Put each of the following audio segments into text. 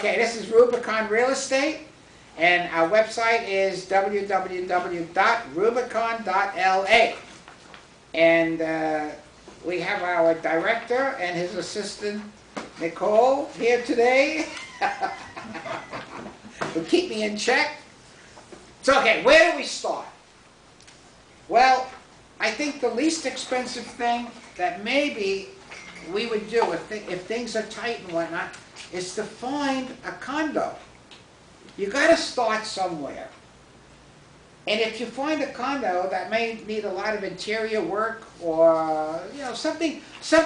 Okay, this is Rubicon Real Estate, and our website is www.rubicon.la. And we have our director and his assistant, Nicole, here today. Will keep me in check. So, okay, where do we start? Well, I think the least expensive thing that maybe we would do if things are tight and whatnot is to find a condo. You got to start somewhere. And if you find a condo that may need a lot of interior work, or something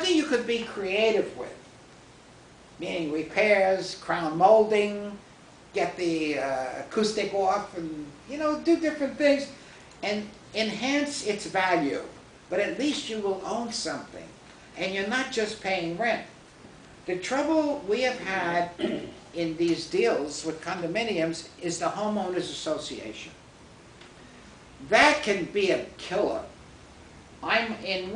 you could be creative with, meaning repairs, crown molding, get the acoustic off, and do different things and enhance its value. But at least you will own something, and you're not just paying rent. The trouble we have had in these deals with condominiums is the homeowners association. That can be a killer. I'm in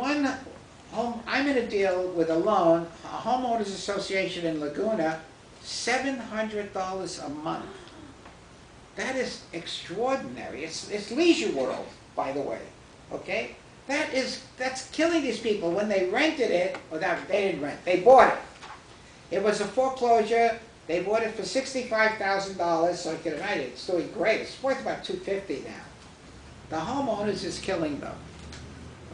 a deal with a loan, a homeowners association in Laguna, $700 a month. That is extraordinary. It's Leisure World, by the way. Okay? That's killing these people. When they rented it, or that they didn't rent, they bought it. It was a foreclosure. They bought it for $65,000, so I can imagine it's doing great. It's worth about $250 now. The homeowners is killing them.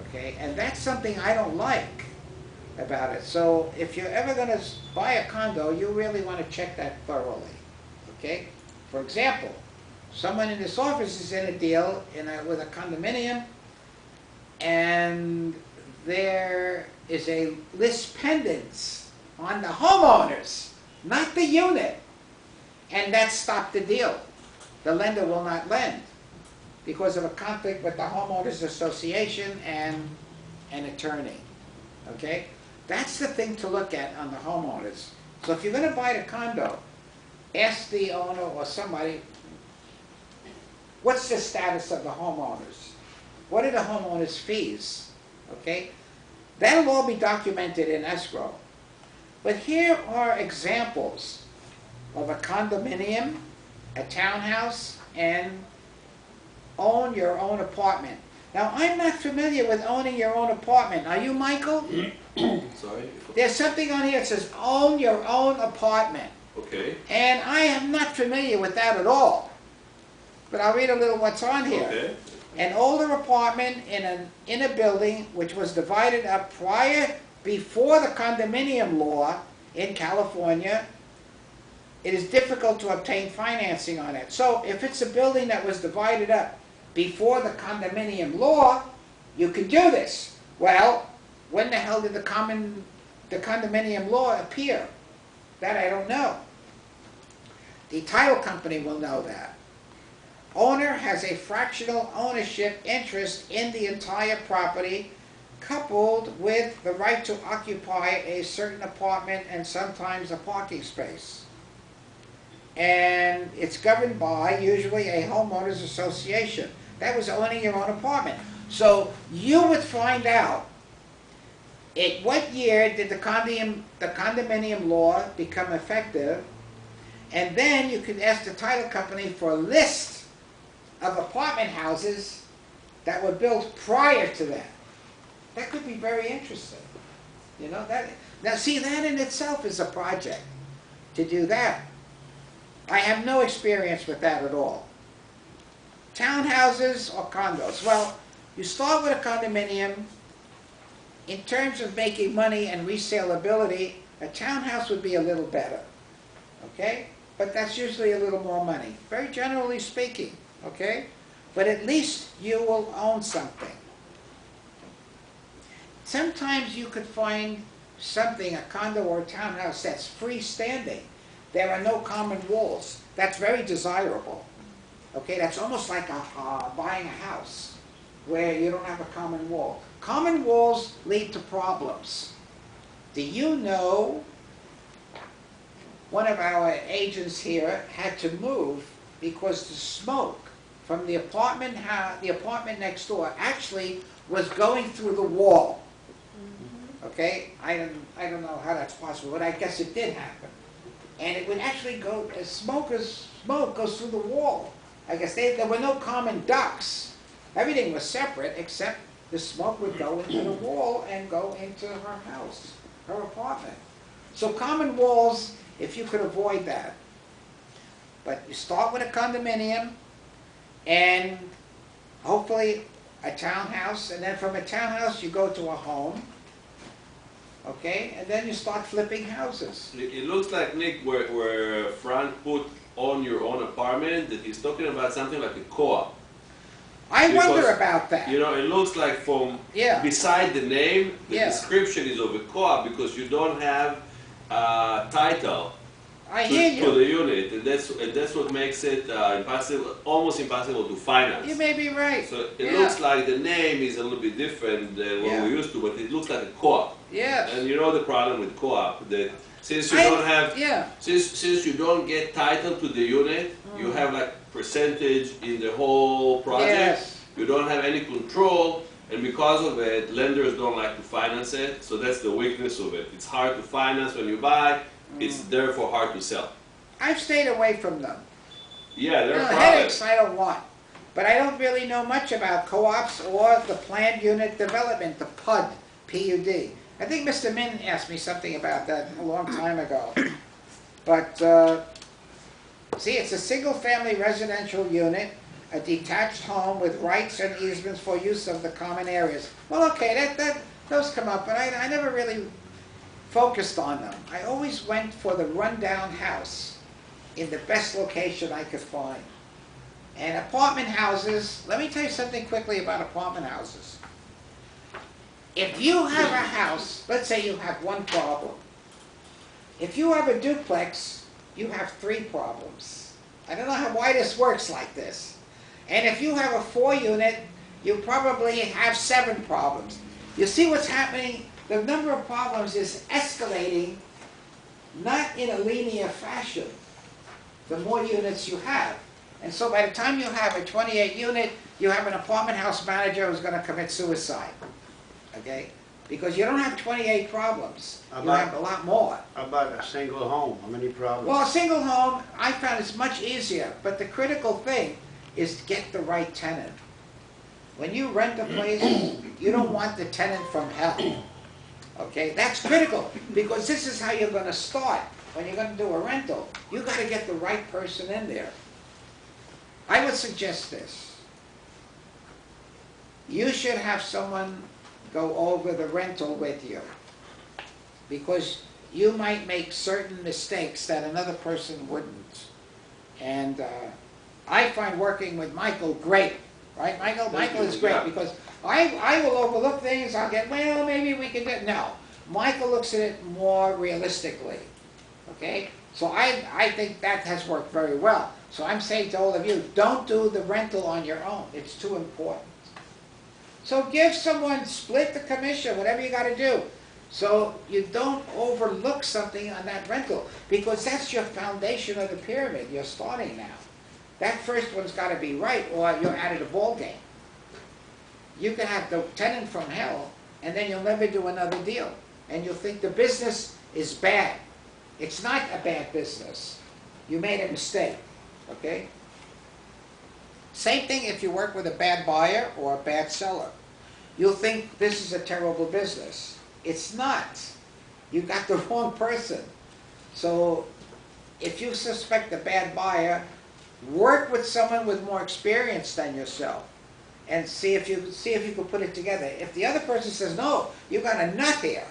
Okay? And that's something I don't like about it. So if you're ever going to buy a condo, you really want to check that thoroughly. Okay? For example, someone in this office is in a deal with a condominium, and there is a list pendants on the homeowners, not the unit. And that stopped the deal. The lender will not lend because of a conflict with the homeowners association and an attorney. Okay? That's the thing to look at on the homeowners. So if you're going to buy a condo, ask the owner or somebody, what's the status of the homeowners? What are the homeowners' fees? Okay? That'll all be documented in escrow. But here are examples of a condominium, a townhouse, and own your own apartment. Now, I'm not familiar with owning your own apartment. Are you, Michael? Sorry? There's something on here that says own your own apartment. Okay. And I am not familiar with that at all. But I'll read a little what's on here. Okay. An older apartment in a building which was divided up before the condominium law in California, it is difficult to obtain financing on it. So if it's a building that was divided up before the condominium law, you can do this. Well, when the hell did the condominium law appear? That I don't know. The title company will know that. Owner has a fractional ownership interest in the entire property, coupled with the right to occupy a certain apartment and sometimes a parking space. And it's governed by, usually, a homeowners association. That was owning your own apartment. So you would find out what year did the condominium law become effective, and then you could ask the title company for a list of apartment houses that were built prior to that. That could be very interesting. Now see, that in itself is a project to do that. I have no experience with that at all. Townhouses or condos? Well, you start with a condominium. In terms of making money and resaleability, a townhouse would be a little better. Okay? But that's usually a little more money, very generally speaking. Okay? But at least you will own something. Sometimes you could find something, a condo or a townhouse, that's freestanding. There are no common walls. That's very desirable. Okay? That's almost like buying a house where you don't have a common wall. Common walls lead to problems. Do you know one of our agents here had to move because the smoke from the apartment next door actually was going through the wall. Okay? I don't know how that's possible, but I guess it did happen. and it would actually go, as smoke goes through the wall. I guess there were no common ducts. Everything was separate, except the smoke would go into the wall and go into her house, her apartment. So common walls, if you could avoid that. But you start with a condominium, and hopefully a townhouse, and then from a townhouse you go to a home, okay, and then you start flipping houses. It looks like, Nick, where Frank put on your own apartment, that he's talking about something like a co-op. I Because, wonder about that. You know, it looks like from Yeah. beside the name, the Yeah. description is of a co-op because you don't have title I hear to you. the unit, and that's what makes it impossible, almost impossible to finance. You may be right. So it Yeah. looks like the name is a little bit different than what Yeah. we used to, but it looks like a co-op. Yes. And you know the problem with co-op, that since you I- don't have, Yeah. since you don't get title to the unit, you have like percentage in the whole project. Yes. You don't have any control, and because of it, lenders don't like to finance it. So that's the weakness of it. It's hard to finance when you buy. It's therefore hard to sell. I've stayed away from them. Yeah, You they're know, a problem. headaches I don't want. But I don't really know much about co-ops or the planned unit development, the PUD, P-U-D. I think Mr. Min asked me something about that a long time ago. But, see, it's a single-family residential unit, a detached home with rights and easements for use of the common areas. Well, okay, those come up, but I never really focused on them. I always went for the rundown house in the best location I could find. And apartment houses, let me tell you something quickly about apartment houses. If you have a house, let's say you have one problem. If you have a duplex, you have 3 problems. I don't know why this works like this. And if you have a 4-unit, you probably have 7 problems. You see what's happening? The number of problems is escalating, not in a linear fashion, the more units you have. And so by the time you have a 28 unit, you have an apartment house manager who's going to commit suicide. Okay? Because you don't have 28 problems. You have a lot more. How about a single home? How many problems? Well, a single home, I found it's much easier. But the critical thing is to get the right tenant. When you rent a place, you don't want the tenant from hell. Okay, that's critical, because this is how you're going to start. When you're going to do a rental, you've got to get the right person in there. I would suggest this. You should have someone go over the rental with you, because you might make certain mistakes that another person wouldn't. And I find working with Michael great. Right, Michael? Michael is great, because I will overlook things. I'll get, well, maybe we can do it. No. Michael looks at it more realistically. Okay? So I think that has worked very well. So I'm saying to all of you, don't do the rental on your own. It's too important. So give someone, split the commission, whatever you got to do. So you don't overlook something on that rental, because that's your foundation of the pyramid. You're starting now. That first one's got to be right, or you're out of the ball game. You can have the tenant from hell, and then you'll never do another deal. And you'll think the business is bad. It's not a bad business. You made a mistake, okay? Same thing if you work with a bad buyer or a bad seller. You'll think this is a terrible business. It's not. You got the wrong person. So if you suspect a bad buyer, work with someone with more experience than yourself, and see if you can put it together. If the other person says, no, you got a nut here,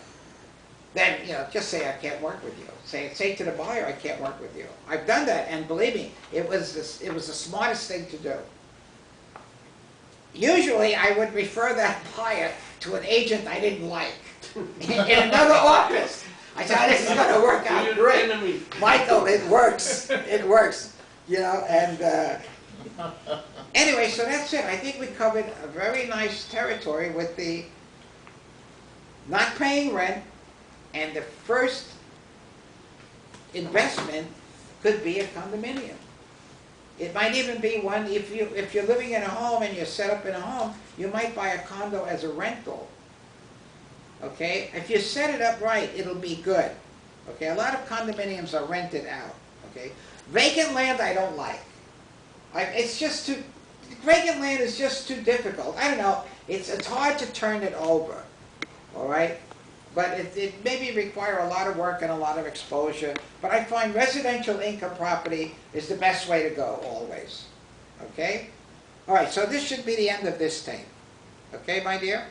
then just say, I can't work with you. Say to the buyer, I can't work with you. I've done that, and believe me, it was the smartest thing to do. Usually I would refer that buyer to an agent I didn't like in another office. I said, this is going to work out great. Michael, it works. It works. And anyway, so that's it. I think we covered a very nice territory with the not paying rent, and the first investment could be a condominium. It might even be one, if you're living in a home and you're set up in a home, you might buy a condo as a rental. Okay? If you set it up right, it'll be good. Okay, a lot of condominiums are rented out, okay? Vacant land I don't like. It's just too, vacant land is just too difficult. I don't know, it's hard to turn it over, all right? But it maybe require a lot of work and a lot of exposure. But I find residential income property is the best way to go, always. Okay? All right, so this should be the end of this tape. Okay, my dear?